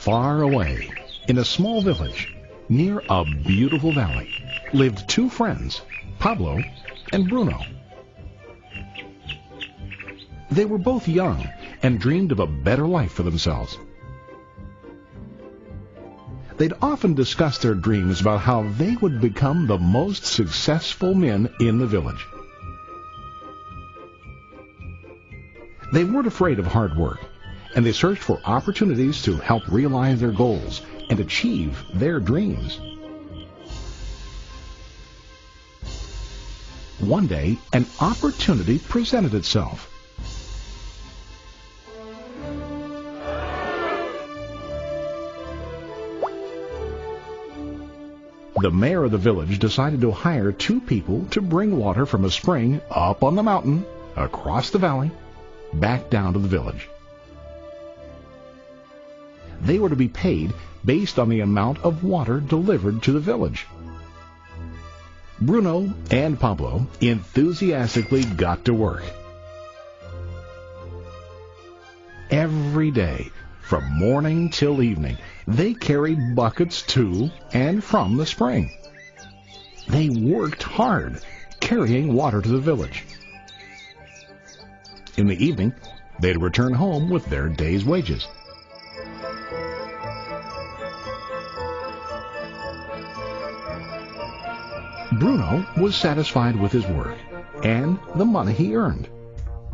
Far away, in a small village, near a beautiful valley, lived two friends, Pablo and Bruno. They were both young and dreamed of a better life for themselves. They'd often discuss their dreams about how they would become the most successful men in the village. They weren't afraid of hard work, and they searched for opportunities to help realize their goals and achieve their dreams. One day, an opportunity presented itself. The mayor of the village decided to hire two people to bring water from a spring up on the mountain, across the valley, back down to the village. They were to be paid based on the amount of water delivered to the village. Bruno and Pablo enthusiastically got to work. Every day, from morning till evening, they carried buckets to and from the spring. They worked hard, carrying water to the village. In the evening, they'd return home with their day's wages. Bruno was satisfied with his work and the money he earned.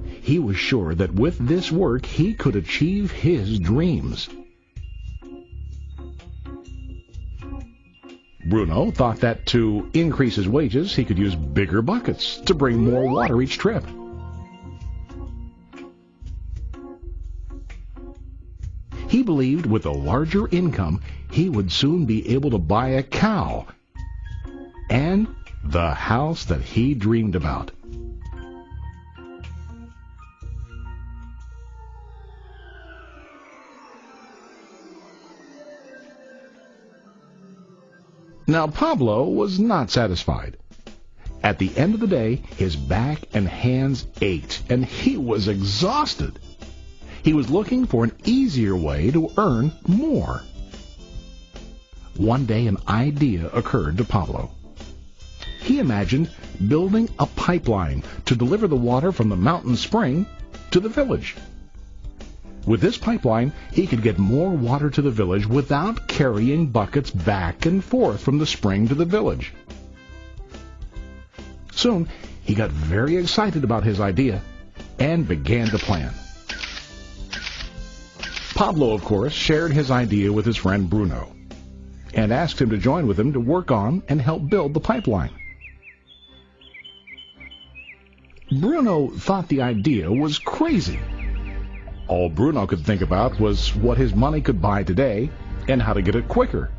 He was sure that with this work he could achieve his dreams. Bruno thought that to increase his wages, he could use bigger buckets to bring more water each trip. He believed with a larger income, he would soon be able to buy a cow and the house that he dreamed about. Now, Pablo was not satisfied. At the end of the day, his back and hands ached, and he was exhausted. He was looking for an easier way to earn more. One day, an idea occurred to Pablo. He imagined building a pipeline to deliver the water from the mountain spring to the village. With this pipeline, he could get more water to the village without carrying buckets back and forth from the spring to the village. Soon, he got very excited about his idea and began to plan. Pablo, of course, shared his idea with his friend Bruno and asked him to join with him to work on and help build the pipeline. Bruno thought the idea was crazy. All Bruno could think about was what his money could buy today and how to get it quicker.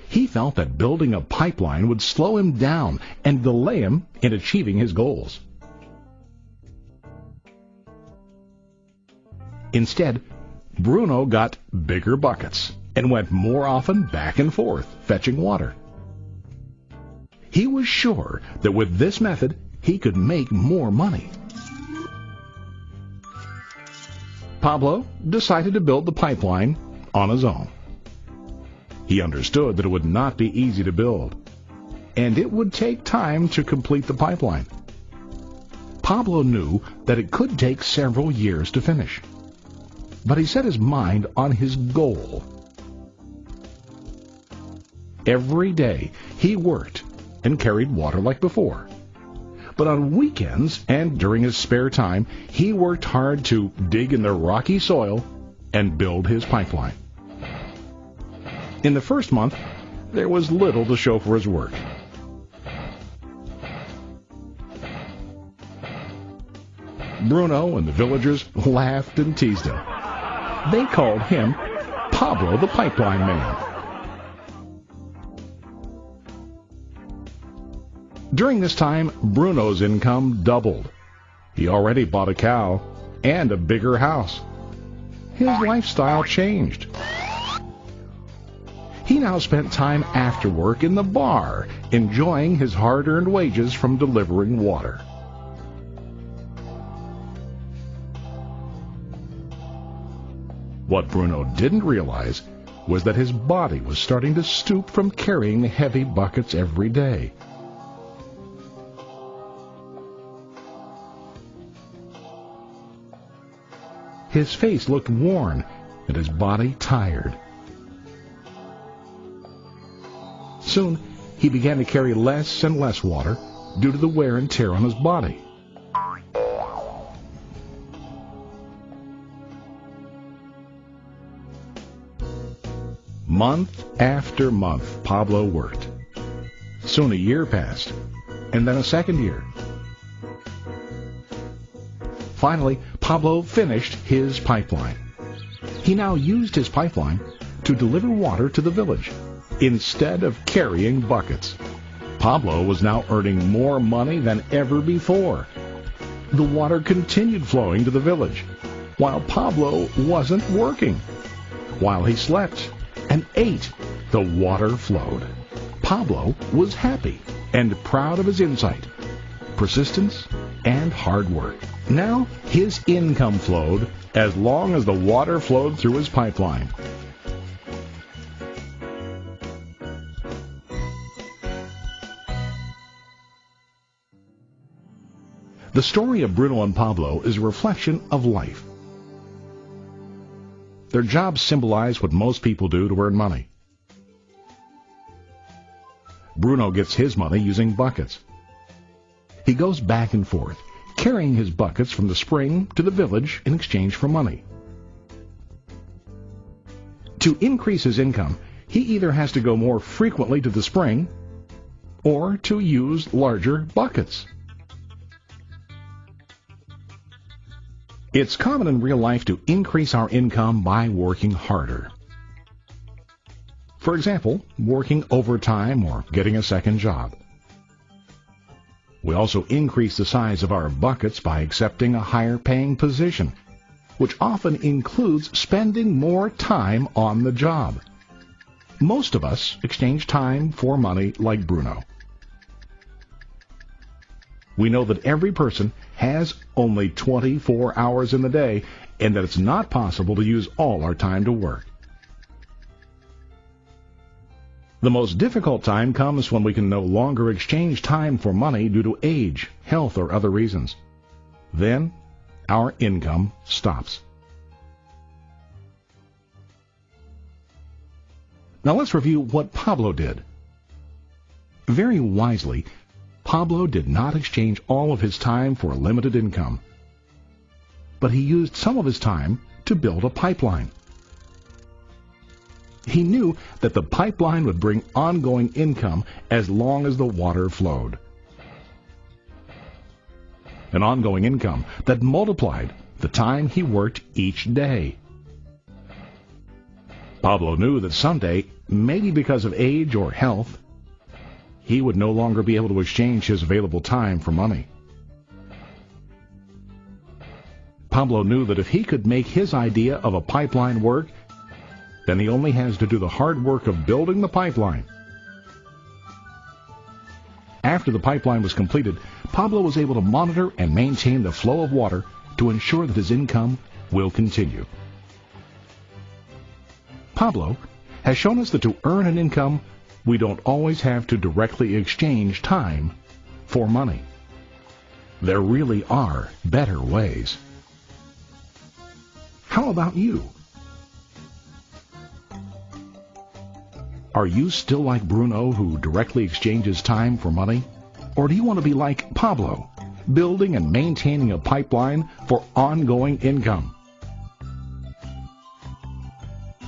He felt that building a pipeline would slow him down and delay him in achieving his goals. Instead, Bruno got bigger buckets and went more often back and forth fetching water. He was sure that with this method, he could make more money. Pablo decided to build the pipeline on his own. He understood that it would not be easy to build, and it would take time to complete the pipeline. Pablo knew that it could take several years to finish, but he set his mind on his goal. Every day he worked and carried water like before. But on weekends and during his spare time, he worked hard to dig in the rocky soil and build his pipeline. In the first month, there was little to show for his work. Bruno and the villagers laughed and teased him. They called him Pablo the Pipeline Man. During this time, Bruno's income doubled. He already bought a cow and a bigger house. His lifestyle changed. He now spent time after work in the bar, enjoying his hard-earned wages from delivering water. What Bruno didn't realize was that his body was starting to stoop from carrying heavy buckets every day. His face looked worn and his body tired. Soon, he began to carry less and less water due to the wear and tear on his body. Month after month, Pablo worked. Soon a year passed, and then a second year. Finally, Pablo finished his pipeline. He now used his pipeline to deliver water to the village instead of carrying buckets. Pablo was now earning more money than ever before. The water continued flowing to the village, while Pablo wasn't working. While he slept and ate, the water flowed. Pablo was happy and proud of his insight, persistence, and hard work. Now his income flowed as long as the water flowed through his pipeline. The story of Bruno and Pablo is a reflection of life. Their jobs symbolize what most people do to earn money. Bruno gets his money using buckets. He goes back and forth, carrying his buckets from the spring to the village in exchange for money. To increase his income, he either has to go more frequently to the spring or to use larger buckets. It's common in real life to increase our income by working harder. For example, working overtime or getting a second job. We also increase the size of our buckets by accepting a higher paying position, which often includes spending more time on the job. Most of us exchange time for money like Bruno. We know that every person has only 24 hours in the day and that it's not possible to use all our time to work. The most difficult time comes when we can no longer exchange time for money due to age, health, or other reasons. Then our income stops. Now let's review what Pablo did. Very wisely, Pablo did not exchange all of his time for a limited income, but he used some of his time to build a pipeline. He knew that the pipeline would bring ongoing income as long as the water flowed. An ongoing income that multiplied the time he worked each day. Pablo knew that someday, maybe because of age or health, he would no longer be able to exchange his available time for money. Pablo knew that if he could make his idea of a pipeline work, then he only has to do the hard work of building the pipeline. After the pipeline was completed, Pablo was able to monitor and maintain the flow of water to ensure that his income will continue. Pablo has shown us that to earn an income, we don't always have to directly exchange time for money. There really are better ways. How about you? Are you still like Bruno, who directly exchanges time for money? Or do you want to be like Pablo, building and maintaining a pipeline for ongoing income?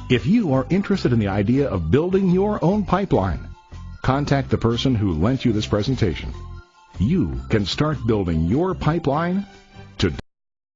If you are interested in the idea of building your own pipeline, contact the person who lent you this presentation. You can start building your pipeline